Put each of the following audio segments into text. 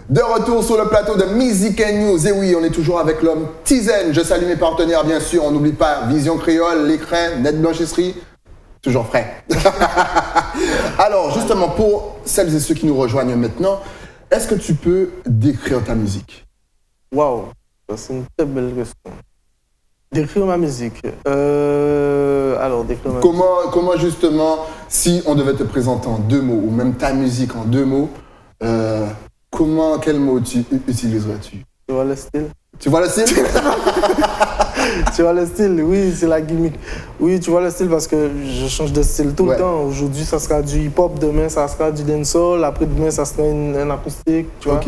De retour sur le plateau de Music and News. Et oui, on est toujours avec l'homme Tizen. Je salue mes partenaires, bien sûr. On n'oublie pas Vision Créole, l'écran, Net Blanchisserie. Toujours frais. Alors, justement, pour celles et ceux qui nous rejoignent maintenant, est-ce que tu peux décrire ta musique? Waouh, c'est une très belle question. Décrire ma musique. Décrire ma musique. Comment justement, si on devait te présenter en 2 mots, ou même ta musique en 2 mots, quel mot utiliserais-tu? Tu vois le style? Tu vois le style? Tu vois le style, oui, c'est la gimmick. Oui, tu vois le style parce que je change de style tout le temps. Aujourd'hui, ça sera du hip-hop, demain, ça sera du dancehall, après-demain, ça sera un acoustique, tu vois. Ok.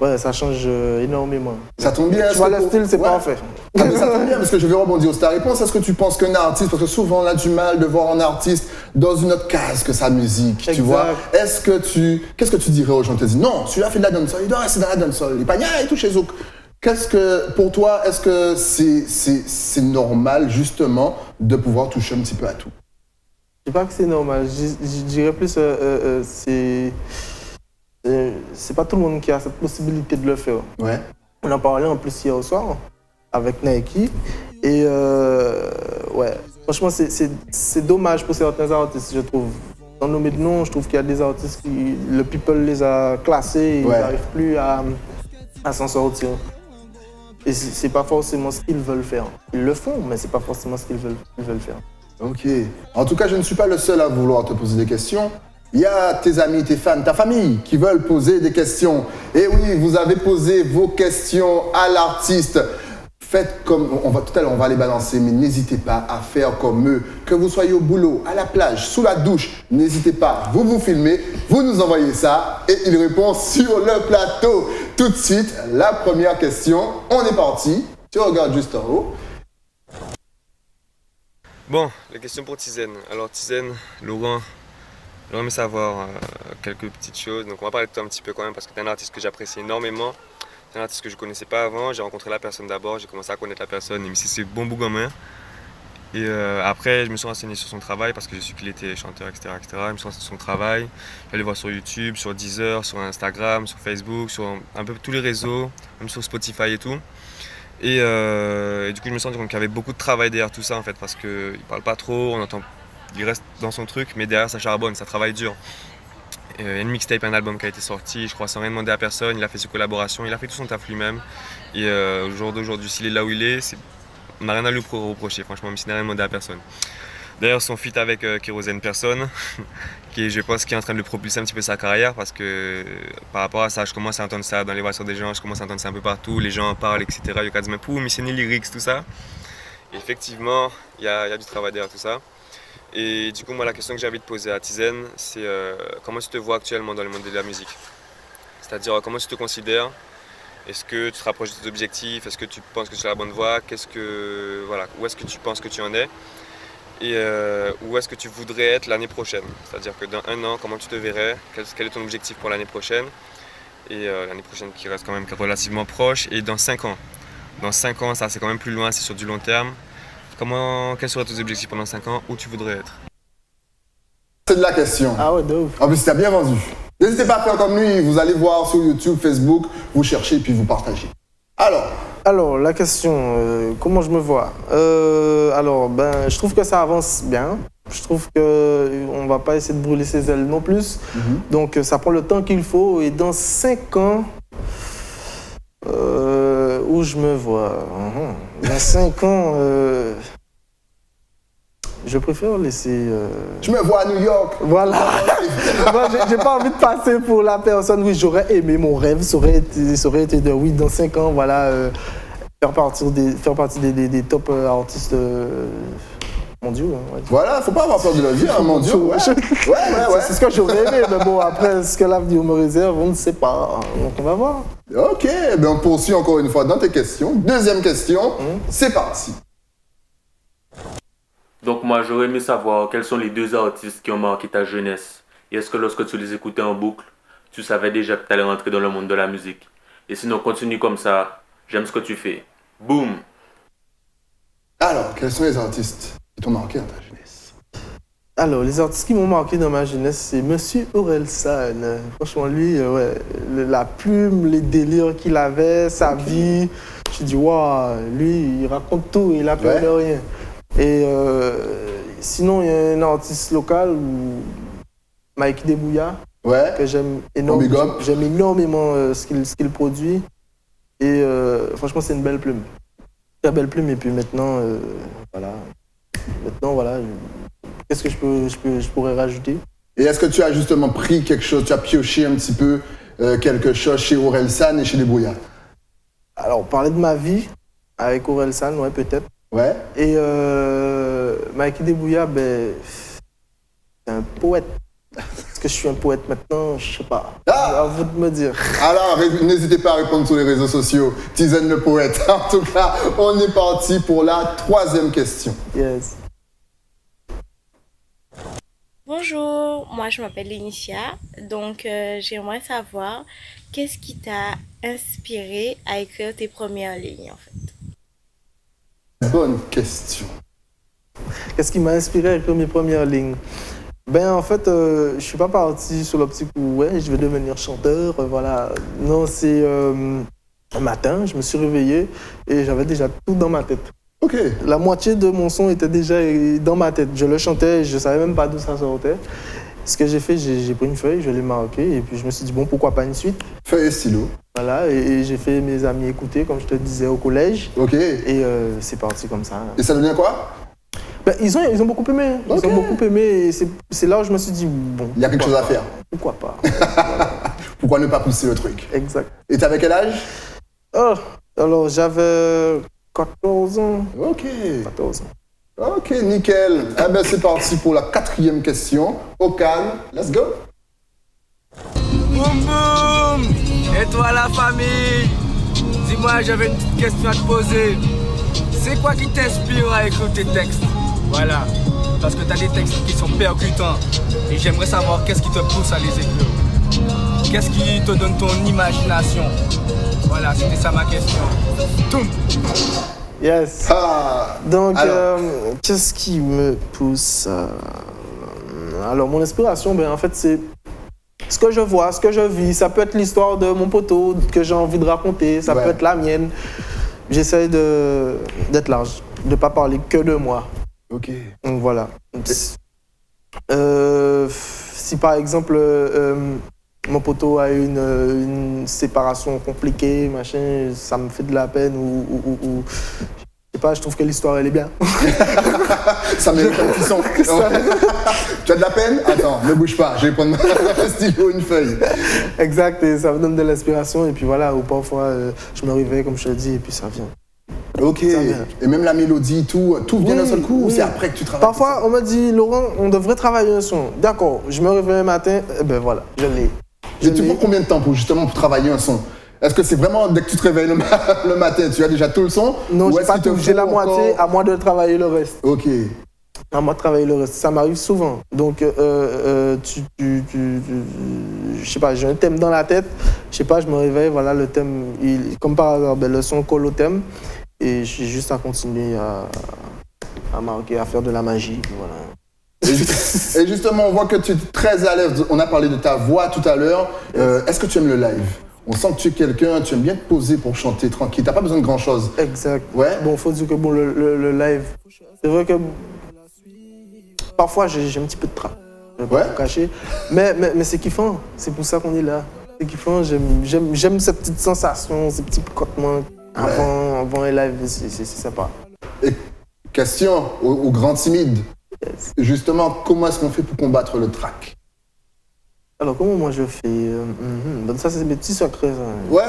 Ouais, ça change énormément. Ça tombe bien. Tu vois le style, c'est parfait. Non, mais ça tombe bien parce que je vais rebondir sur ta réponse. Est-ce que tu penses qu'un artiste, parce que souvent on a du mal de voir un artiste dans une autre case que sa musique, exact. Tu vois? Qu'est-ce que tu dirais aux gens? Tu te dis non, celui-là fait de la dancehall, il doit rester dans la dancehall, les pagnas et tout chez eux. Pour toi, est-ce que c'est normal justement de pouvoir toucher un petit peu à tout? Je dis pas que c'est normal. Je dirais plus c'est pas tout le monde qui a cette possibilité de le faire. Ouais. On en parlait en plus hier au soir avec Nike. Et ouais, franchement, c'est dommage pour certains artistes, je trouve. Sans nommer de nom, je trouve qu'il y a des artistes qui, le people les a classés et ils n'arrivent plus à s'en sortir. Et c'est pas forcément ce qu'ils veulent faire. Ils le font, mais c'est pas forcément ce qu'ils veulent faire. Ok. En tout cas, je ne suis pas le seul à vouloir te poser des questions. Il y a tes amis, tes fans, ta famille qui veulent poser des questions. Et oui, vous avez posé vos questions à l'artiste. Faites comme... tout à l'heure, on va les balancer, mais n'hésitez pas à faire comme eux. Que vous soyez au boulot, à la plage, sous la douche, n'hésitez pas. Vous filmez, vous nous envoyez ça et il répond sur le plateau. Tout de suite, la première question. On est parti. Tu regardes juste en haut. Bon, la question pour Tizen. Alors Tizen, Laurent, j'aimerais savoir quelques petites choses. Donc on va parler de toi un petit peu quand même parce que tu es un artiste que j'apprécie énormément. C'est un artiste que je ne connaissais pas avant. J'ai rencontré la personne d'abord, j'ai commencé à connaître la personne et me c'est bon bout en main. Et après, je me suis renseigné sur son travail parce que je suis qu'il était chanteur, etc., etc. Je me suis renseigné sur son travail. J'allais voir sur YouTube, sur Deezer, sur Instagram, sur Facebook, sur un peu tous les réseaux, même sur Spotify et tout. Et du coup, je me suis rendu compte qu'il y avait beaucoup de travail derrière tout ça en fait parce qu'il ne parle pas trop, il reste dans son truc, mais derrière ça charbonne, ça travaille dur. Il y a une mixtape, un album qui a été sorti, je crois sans rien demander à personne, il a fait ses collaborations, il a fait tout son taf lui-même. Et au jour d'aujourd'hui, s'il est là où il est, on n'a rien à lui reprocher, franchement, même s'il n'a rien demandé à personne. D'ailleurs, son feat avec Kérosène Personne, qui je pense qu'il est en train de le propulser un petit peu sa carrière, parce que par rapport à ça, je commence à entendre ça dans les voitures des gens, je commence à entendre ça un peu partout, les gens en parlent, etc. Il y a quasiment pour mais c'est ni lyrics, tout ça. Et effectivement, il y a du travail derrière tout ça. Et du coup, moi, la question que j'ai envie de poser à Tizen, c'est comment tu te vois actuellement dans le monde de la musique? C'est-à-dire, comment tu te considères? Est-ce que tu te rapproches de tes objectifs? Est-ce que tu penses que tu es sur la bonne voie? Où est-ce que tu penses que tu en es? Et où est-ce que tu voudrais être l'année prochaine? C'est-à-dire que dans 1 an, comment tu te verrais? Quel est ton objectif pour l'année prochaine? Et l'année prochaine qui reste quand même relativement proche. Et dans 5 ans? Dans 5 ans, ça c'est quand même plus loin, c'est sur du long terme. Quels seraient tes objectifs pendant 5 ans? Où tu voudrais être? C'est de la question. Ah ouais, de ouf. En plus, t'as bien vendu. N'hésitez pas à faire comme lui, vous allez voir sur YouTube, Facebook, vous cherchez et puis vous partagez. Alors, la question, comment je me vois? Je trouve que ça avance bien. Je trouve qu'on ne va pas essayer de brûler ses ailes non plus. Donc, ça prend le temps qu'il faut. Et dans 5 ans, où je me vois? Dans 5 ans, je préfère laisser... Je me vois à New York. Voilà. Moi, j'ai pas envie de passer pour la personne. Oui, j'aurais aimé, mon rêve, ça aurait été de, oui, dans 5 ans, voilà, faire partie des top artistes mondiaux. Ouais. Voilà, faut pas avoir peur de le dire, mondiaux. Ouais. C'est ce que j'aurais aimé, mais bon, après, ce que l'avenir me réserve, on ne sait pas. Donc, on va voir. Ok, on poursuit encore une fois dans tes questions. Deuxième question, c'est parti. Donc moi, j'aurais aimé savoir quels sont les 2 artistes qui ont marqué ta jeunesse. Et est-ce que lorsque tu les écoutais en boucle, tu savais déjà que tu allais rentrer dans le monde de la musique? Et sinon, continue comme ça. J'aime ce que tu fais. Boum! Alors, quels sont les artistes qui t'ont marqué dans ta jeunesse? Alors, les artistes qui m'ont marqué dans ma jeunesse, c'est Monsieur Orelsan. Franchement, lui, ouais, la plume, les délires qu'il avait, sa vie. Je dis, waouh, lui, il raconte tout, il a peur de rien. Et sinon, il y a un artiste local, Mikey Debouya, que j'aime énormément. J'aime énormément ce qu'il produit. Et franchement, c'est une belle plume. Très belle plume. Et puis maintenant, voilà. Qu'est-ce que je pourrais rajouter? Et est-ce que tu as justement pris quelque chose, tu as pioché un petit peu quelque chose chez Orelsan et chez Debouya? Alors, parler de ma vie avec Orelsan, ouais, peut-être. Ouais. Et Mikey Debouya, c'est un poète. Est-ce que je suis un poète maintenant? Je sais pas. À vous de me dire. Alors, n'hésitez pas à répondre sur les réseaux sociaux. Tizen le poète. En tout cas, on est parti pour la 3e question. Yes. Bonjour, moi je m'appelle Lénicia, donc j'aimerais savoir qu'est-ce qui t'a inspiré à écrire tes premières lignes en fait. Bonne question. Qu'est-ce qui m'a inspiré à écrire mes premières lignes? En fait, je suis pas parti sur l'optique où ouais, je vais devenir chanteur, voilà. Non, c'est un matin, je me suis réveillé et j'avais déjà tout dans ma tête. Ok. La moitié de mon son était déjà dans ma tête. Je le chantais, je savais même pas d'où ça sortait. Ce que j'ai fait, j'ai pris une feuille, je l'ai marquée et puis je me suis dit bon, pourquoi pas une suite? Feuille et stylo. Voilà, et j'ai fait mes amis écouter, comme je te disais, au collège. Ok. Et c'est parti comme ça. Et ça devient quoi? Ils ont beaucoup aimé. Okay. Ils ont beaucoup aimé et c'est là où je me suis dit bon. Il y a quelque chose à faire. Pourquoi pas? Voilà. Pourquoi ne pas pousser le truc? Exact. Et t'avais quel âge? Oh, alors j'avais 14 ans. Ok. 14 ans. Ok, nickel. Eh ben c'est parti pour la 4e question. Au calme, let's go. Boum boum. Et toi la famille? Dis-moi, j'avais une petite question à te poser. C'est quoi qui t'inspire à écrire tes textes? Voilà, parce que tu as des textes qui sont percutants. Et j'aimerais savoir qu'est-ce qui te pousse à les écrire. Qu'est-ce qui te donne ton imagination? Voilà, c'était ça ma question. Toum. Yes. Donc, qu'est-ce qui me pousse Alors, mon inspiration, en fait, c'est ce que je vois, ce que je vis. Ça peut être l'histoire de mon poteau que j'ai envie de raconter. Ça peut être la mienne. J'essaie d'être large, de ne pas parler que de moi. Ok. Donc voilà. Si par exemple mon poteau a une séparation compliquée, machin, ça me fait de la peine ou je sais pas, je trouve que l'histoire elle est bien. Ça mérite un petit son. Tu as de la peine? Attends, ne bouge pas, je vais prendre un stylo, une feuille. Exact, et ça me donne de l'inspiration et puis voilà, ou parfois je me réveille comme je te dis et puis ça vient. Ok, et même la mélodie, tout vient d'un seul coup ou c'est après que tu travailles? Parfois on me dit, Laurent, on devrait travailler un son. D'accord, je me réveille un matin, et ben voilà, je l'ai. Et tu prends combien de temps pour travailler un son? Est-ce que c'est vraiment dès que tu te réveilles le matin, tu as déjà tout le son? Non, j'ai pas tout, j'ai la moitié, à moi de travailler le reste. Ok. À moi de travailler le reste, ça m'arrive souvent. Donc, je sais pas, j'ai un thème dans la tête, je sais pas, je me réveille, voilà, le thème, comme par hasard, le son colle au thème, et j'ai juste à continuer à marquer, à faire de la magie, voilà. Et justement, on voit que tu es très à l'aise, on a parlé de ta voix tout à l'heure, est-ce que tu aimes le live? On sent que tu es quelqu'un, tu aimes bien te poser pour chanter tranquille, t'as pas besoin de grand chose. Exact. Ouais. Bon, faut dire que bon, le live, c'est vrai que parfois j'ai un petit peu de trac, je vais pas vous cacher, mais c'est kiffant, c'est pour ça qu'on est là. C'est kiffant, j'aime cette petite sensation, ces petits picotements avant un live, c'est sympa. Et question au grand timide, yes. Justement, comment est-ce qu'on fait pour combattre le trac? Alors, comment moi je fais ça, c'est mes petits secrets. Ça. Ouais,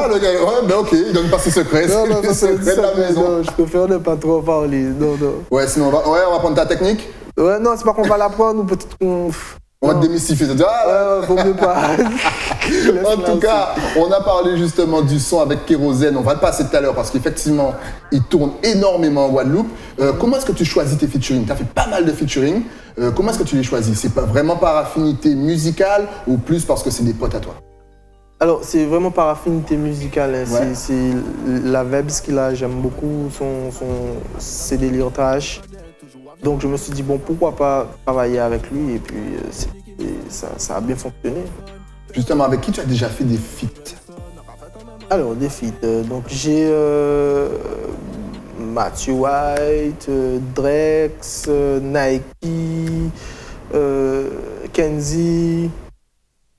le gars, ok, il donne pas ses secrets. Non, ça, c'est secrets de la maison. Non, je préfère ne pas trop parler. Non. Ouais, sinon, on va prendre ta technique. Ouais, non, c'est pas qu'on va l'apprendre ou peut-être qu'on... On va te démystifier. Vaut mieux pas. En tout cas, on a parlé justement du son avec Kérosène. On va le passer tout à l'heure parce qu'effectivement, il tourne énormément en Guadeloupe. Comment est-ce que tu choisis tes featuring? Tu as fait pas mal de featuring. Comment est-ce que tu les choisis? C'est pas vraiment par affinité musicale ou plus parce que c'est des potes à toi? Alors, c'est vraiment par affinité musicale. Hein. Ouais. C'est la Vebs qu'il a, j'aime beaucoup ses délires trash. Donc je me suis dit, bon, pourquoi pas travailler avec lui, et puis ça a bien fonctionné. Justement, avec qui tu as déjà fait des feats? Alors, des feats. Donc j'ai Matthew White, Drex, Nike, Kenzie,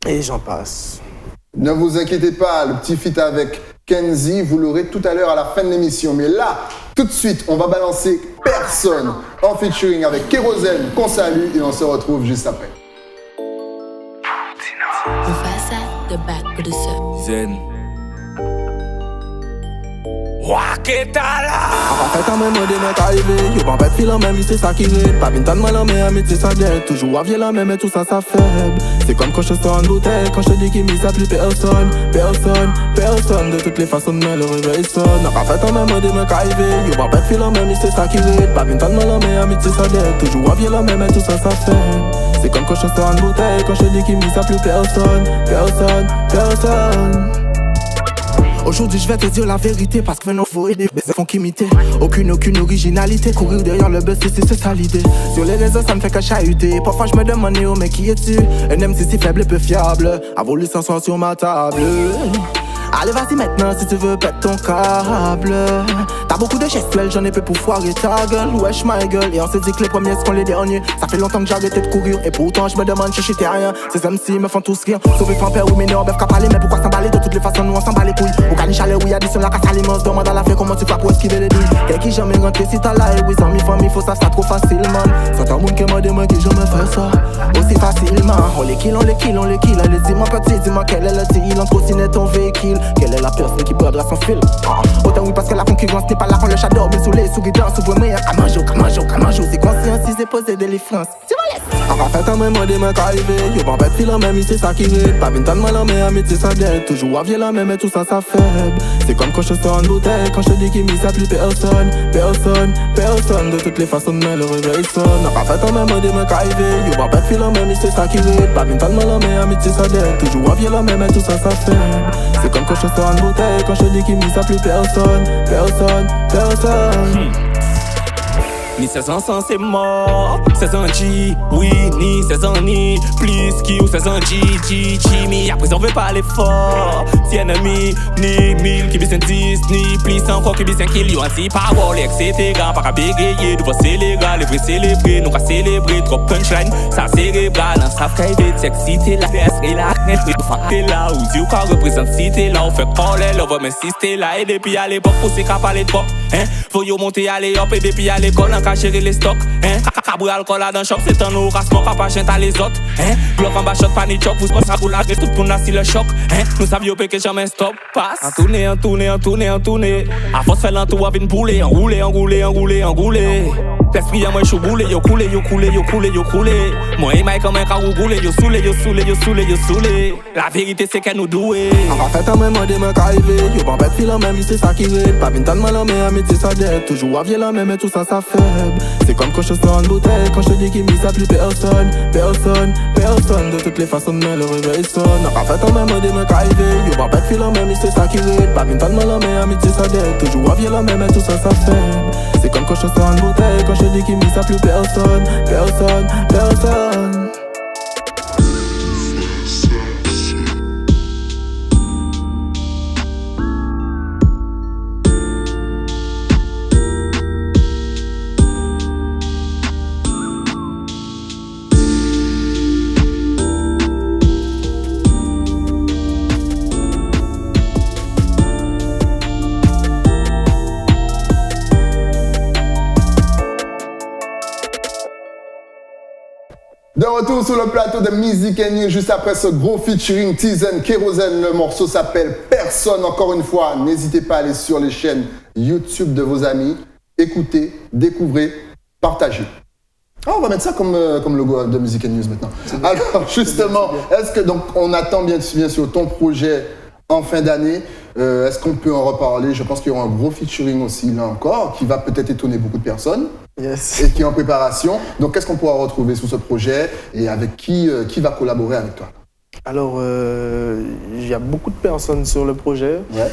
et j'en passe. Ne vous inquiétez pas, le petit feat avec Kenzie, vous l'aurez tout à l'heure à la fin de l'émission. Mais là, tout de suite, on va balancer Personne en featuring avec Kérosène, qu'on salue, et on se retrouve juste après. Mufasa, the back producer. Zen. Waketala. En fait, en même temps, des mecs arrivés, yo, pas de fil en même, c'est ça qui ride. Pas vingt ans de mal en mais c'est ça d'aide. Toujours à vieille la même, et tout ça, ça faible. C'est comme quand je sors en bouteille, quand je te dis qu'il m'y a plus personne. Personne, de toutes les façons, mais le réveil sonne. En fait, en même temps, des mecs arrivés, yo, pas de fil en même, c'est ça qui ride. Pas vingt ans de mal en mais c'est ça d'aide. Toujours à vieille la même, et tout ça, ça faible. C'est comme quand je sors en bouteille, quand je te dis qu'il m'y a plus personne. Aujourd'hui je vais te dire la vérité parce que maintenant faut aider mais font qu'imiter. Aucune originalité. Courir derrière le buzz c'est ça l'idée. Sur les réseaux ça me fait que chahuter. Parfois je me demande oh mais qui es-tu? Un MC si faible et peu fiable. A voulu s'asseoir sur ma table. Allez vas-y maintenant si tu veux pète ton câble. T'as beaucoup de gestuels, j'en ai peu pour foirer ta gueule. Wesh my gueule, et on s'est dit que les premiers seront les derniers. Ça fait longtemps que j'ai arrêté de courir. Et pourtant je me demande si j'étais rien. Ces MC me font tous rire. Sauvé fan père oui mais non bœuf qu'à parler. Mais pourquoi s'emballer? De toutes les façons nous on s'en bat les couilles. Au caniche à l'air oui addition la casse à l'immense. Demande à la fée comment tu fais pour esquiver les douilles. Quel qui jamais rentré si t'as là. Et oui sans mi famille faut ça trop facilement. Ça t'a moun que m'a demandé que je me fais ça aussi facilement. On les kill. Allez dis-moi petit, dis-moi quel est le deal. Entre ciné ton véhicule. Quelle est la personne qui perdra son fil? Autant oui parce que la concurrence n'est pas là quand le chat dort. Mais sous les souris dans sous le meilleur. Kamajo, c'est conscient si c'est posé de l'effrance. En fait, en même temps, des mecs arrivés, yo, pas de fil en même, c'est ça qui ride. Pas 20 ans de mal en mais c'est ça d'aide. Toujours à vieille la même, et tout ça, ça faible. C'est comme quand je sors en bouteille, quand je te dis qu'il m'y a plus personne. De toutes les façons, mais le réveil sonne. En fait, en même temps, des mecs arrivés, yo, pas de fil en même, c'est ça qui ride. Pas 20 ans de mal en mais c'est ça d'aide. Toujours à vieille la même, et tout ça, ça faible. C'est comme quand je sors en bouteille, quand je te dis qu'il m'y a plus personne. Ni 16 ans sans c'est mort. 16 ans G, oui, ni 16 ans ni plus qui ou 16 ans G, mais après on veut pas l'effort. Si ennemi, ni 1000 qui bise 10, ni plus encore qui bise 1 kill. Anti-parole, etc. Pas qu'à bégayer, nous va célébrer, les vrais célébrer, nous va célébrer. Trop punchline, ça cérébral, un savent qu'à éviter sexité, la PS et la net, nous faisons là, ou Dieu qu'on représente cité là, on fait parler, on va m'insister là, et depuis à l'époque, pour c'est qu'à parler trop, hein. Faut y monter, aller hop, et depuis à l'école, on gérer les stocks, hein. Caboué alcool là dans le shop, c'est un eau, rassement, pas chien à les autres, hein. Bloc en bas, shot, panique, choc, vous pensez à vous lâcher, tout pour nous assis le choc, hein. Nous savions que jamais stop, passe. En tourner. À force faire l'entour avec une boule, enroulé. L'esprit à moi, je roule, yo coulé. Moi et Mike comme un carreau roulé, yo saoulé. La vérité c'est qu'elle nous doué. En fait, en même temps, des mecs arrivés, yo, pas de fil en même, c'est ça qui ride. Pas 20 ans de mal en mais c'est ça d'aide. Toujours à vieille la même, et tout ça, ça faible. C'est comme quand je sors en bouteille, quand je te dis qu'il m'y a plus personne. De toutes les façons, mais le réveil sonne. En fait, en même temps, des mecs arrivés, yo, pas de fil en même, c'est ça qui ride. Pas 20 ans de mal en mais c'est ça d'aide. Toujours à vieille la même, et tout ça, ça faible. C'est comme quand je sors en bouteille, quand je te dis qu'il m'y a plus personne. De retour sur le plateau de Music & News, juste après ce gros featuring Tizen, Kérosène, le morceau s'appelle Personne. Encore une fois, n'hésitez pas à aller sur les chaînes YouTube de vos amis, écoutez, découvrez, partagez. Ah, on va mettre ça comme logo de Music & News maintenant. Alors justement, est-ce que donc on attend bien sûr ton projet en fin d'année? Est-ce qu'on peut en reparler? Je pense qu'il y aura un gros featuring aussi là encore, qui va peut-être étonner beaucoup de personnes. Yes. Et qui est en préparation. Donc qu'est-ce qu'on pourra retrouver sous ce projet et avec qui va collaborer avec toi? Alors, il y a beaucoup de personnes sur le projet. Ouais.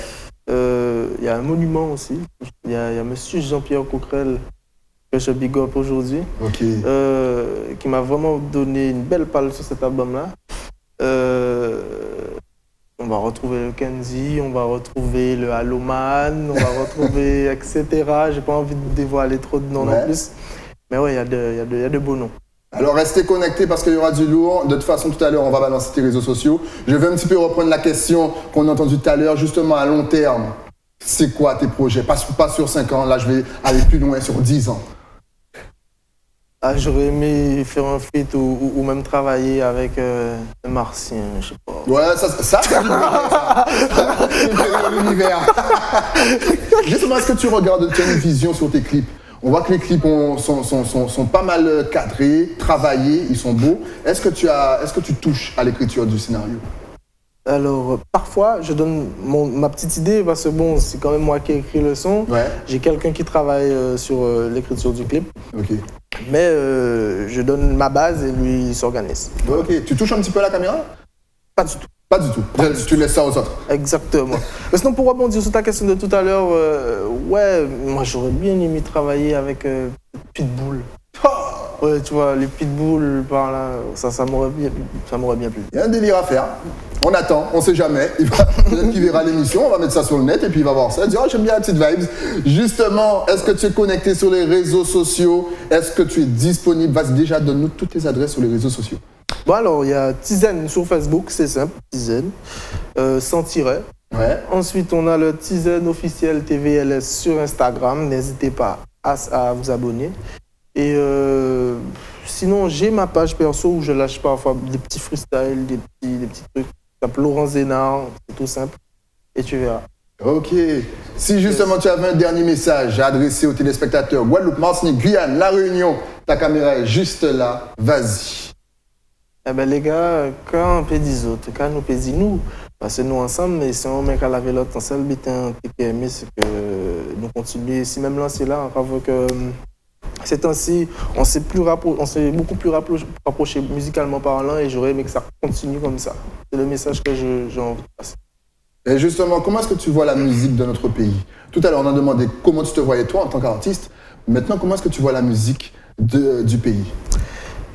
Il y a un monument aussi. Il y a monsieur Jean-Pierre Coquerel que je big up aujourd'hui. Ok. Qui m'a vraiment donné une belle palle sur cet album-là. On va retrouver le Kenzie, on va retrouver le Haloman, on va retrouver etc. J'ai pas envie de dévoiler trop de noms non plus. Mais ouais, il y a de beaux noms. Alors restez connectés parce qu'il y aura du lourd. De toute façon, tout à l'heure, on va balancer tes réseaux sociaux. Je vais un petit peu reprendre la question qu'on a entendue tout à l'heure, justement à long terme. C'est quoi tes projets? Pas sur 5 ans, là je vais aller plus loin, sur 10 ans. Ah, j'aurais aimé faire un feat ou même travailler avec un martien, je sais pas. Ouais, ça c'est l'univers. Justement, est-ce que tu regardes, tu as une vision sur tes clips? On voit que les clips sont pas mal cadrés, travaillés, ils sont beaux. Est-ce que tu touches à l'écriture du scénario? Alors, parfois, je donne ma petite idée parce que bon, c'est quand même moi qui ai écrit le son. Ouais. J'ai quelqu'un qui travaille sur l'écriture du clip. Ok. Mais je donne ma base et lui, il s'organise. Ok. Tu touches un petit peu à la caméra? Pas du tout. Pas du tout. Tu laisses ça aux autres. Exactement. Mais sinon, pour rebondir sur ta question de tout à l'heure, ouais, moi j'aurais bien aimé travailler avec Pitbull. Ouais, tu vois, les Pitbull par là, ça m'aurait bien plu. Il y a un délire à faire. On attend, on sait jamais. Peut-être qu'il verra l'émission, on va mettre ça sur le net et puis il va voir ça. Il dit, oh, j'aime bien la petite vibes. Justement, est-ce que tu es connecté sur les réseaux sociaux? Est-ce que tu es disponible? Vas-y, déjà, donne-nous toutes tes adresses sur les réseaux sociaux. Bon, alors, il y a Tizen sur Facebook, c'est simple, Tizen, sans tiret. Ouais. Ensuite, on a le Tizen officiel TVLS sur Instagram. N'hésitez pas à vous abonner. Et sinon, j'ai ma page perso où je lâche parfois des petits freestyles, des petits trucs. Tape Laurent Zénard, c'est tout simple. Et tu verras. Ok. Si justement tu avais un dernier message à adresser aux téléspectateurs, Guadeloupe, Martinique, Guyane, La Réunion, ta caméra est juste là, vas-y. Eh ben les gars, quand on peut dire autres, quand nous peut dire nous, parce que nous ensemble, mais si on met qu'à laver l'autre, seul but un TPME, c'est que nous continuons. Si même là, c'est là, on voit que ces temps-ci, on s'est beaucoup plus rapproché musicalement parlant et j'aurais aimé que ça continue comme ça. C'est le message que j'ai envie de passer. Et justement, comment est-ce que tu vois la musique de notre pays? Tout à l'heure, on a demandé comment tu te voyais toi en tant qu'artiste. Maintenant, comment est-ce que tu vois la musique du pays?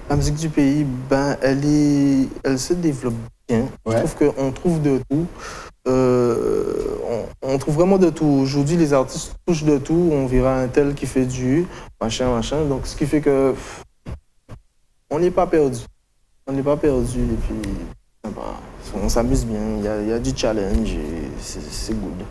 La musique du pays, ben, elle se développe bien. Ouais. Je trouve qu'on trouve de tout. On trouve vraiment de tout. Aujourd'hui, les artistes touchent de tout. On verra un tel qui fait du machin. Donc, ce qui fait que on n'est pas perdu. On n'est pas perdu et puis on s'amuse bien. Il y a du challenge et c'est good.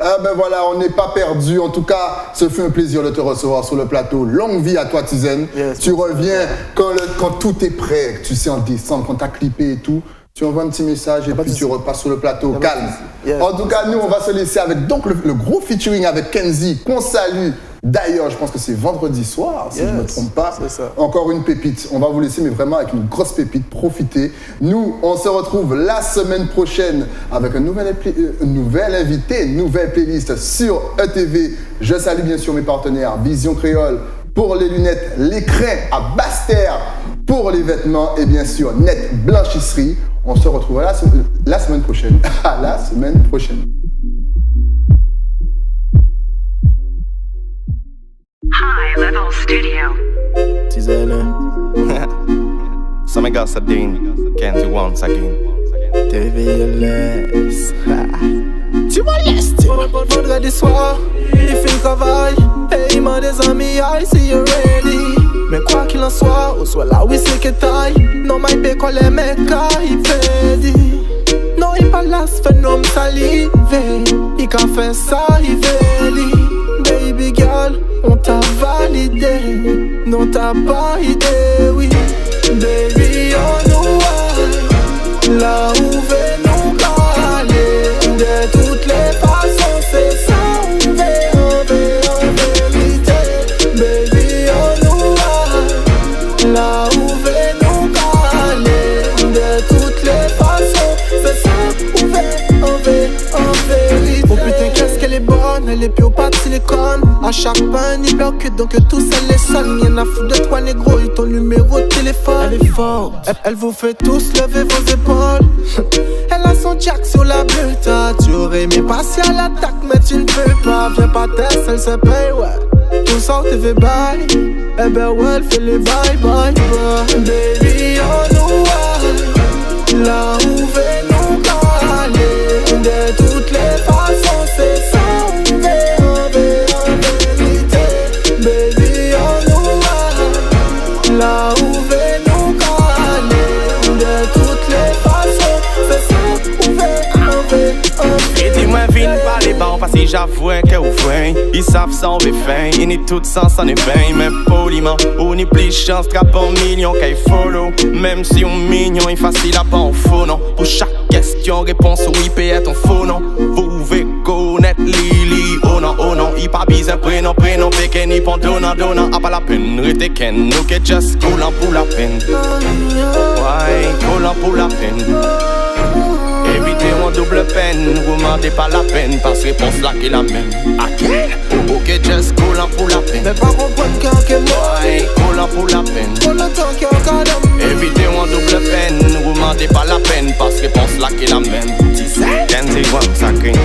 Ah ben voilà, on n'est pas perdu. En tout cas, ce fut un plaisir de te recevoir sur le plateau. Longue vie à toi, Tizen. Yes, tu reviens quand tout est prêt, tu sais, en décembre, quand tu as clippé et tout. Tu envoies un petit message et puis tu repasses sur le plateau, calme. Yes. En tout cas, nous, on va se laisser avec donc le gros featuring avec Kenzie, qu'on salue. D'ailleurs, je pense que c'est vendredi soir, si je ne me trompe pas. C'est ça. Encore une pépite. On va vous laisser, mais vraiment avec une grosse pépite. Profitez. Nous, on se retrouve la semaine prochaine avec un nouvel invité, une nouvelle playlist sur ETV. Je salue bien sûr mes partenaires, Vision Créole pour les lunettes, l'écran à Basse-Terre pour les vêtements et bien sûr Net Blanchisserie. On se retrouve la semaine prochaine. À la semaine prochaine. High Level Studio. Tizen. Some got Sadine. Kenzie once again. TVLS. Tu vois l'est. Vendredi soir, il fait le travail. Et il m'a des amis, I see you ready. Mais quoi qu'il en soit, ou soit là où c'est que taille. Non, my pay quand les mecs il fait. Non, il pas là, ce phénomène salivé. Il qu'a fait ça, il veut. Baby girl, on t'a validé. Non, t'as pas idée, oui. Baby, on nous là où veut nous aller. De toutes les façons, c'est ça, on veut en vérité. Baby, on nous là où veut nous aller. De toutes les façons, c'est ça, on veut en vérité. Oh putain, qu'est-ce qu'elle est bonne, elle est pure pas de silicone. À chaque pain, il bloque, donc tout ça les sonne. Y'en a foutu de toi, négro, et ton numéro de téléphone. elle est forte. Elle vous fait tous lever vos épaules. Elle a son jack sur la buta. Tu aurais aimé passer à l'attaque, mais tu ne peux pas. Viens pas test, elle se paye, ouais. Tout ça, TV bye. Eh ben ouais, elle fait les bye bye bye. Baby, on nous voit. Là où veut nous aller. De toutes les façons, c'est ça. Là où veut nous aller. De toutes les façons, c'est ça où veut. Et dis-moi, viens pas les bancs, parce que j'avoue que vous voyez. Ils savent ça, on veut fin. Ils n'y tout sens, ça n'est vain. Même poliment, on n'y plus chance, trappe en millions qu'il follow. Même si on mignon, il facile à pas en faux, non. Pour chaque question, réponse oui, peut être en faux, non. Vous pouvez connaître Lily, oh non, il pas bizarre, prénom, pékin, ni pon donnant, à pas la peine, rete ken, nous que just coulant pour la peine. Ouais, coulant pour la peine. Évitez en double peine, vous demandez pas la peine, parce que réponse là qui la même. Again, ok, just coulant pour la peine. Mais pas comprendre quand que moi. Ouais, coulant pour la peine. Pour le temps qu'il y a encore d'homme. Évitez en double peine, vous demandez pas la peine, parce que réponse là qui la même. 10 cents, 15 once again.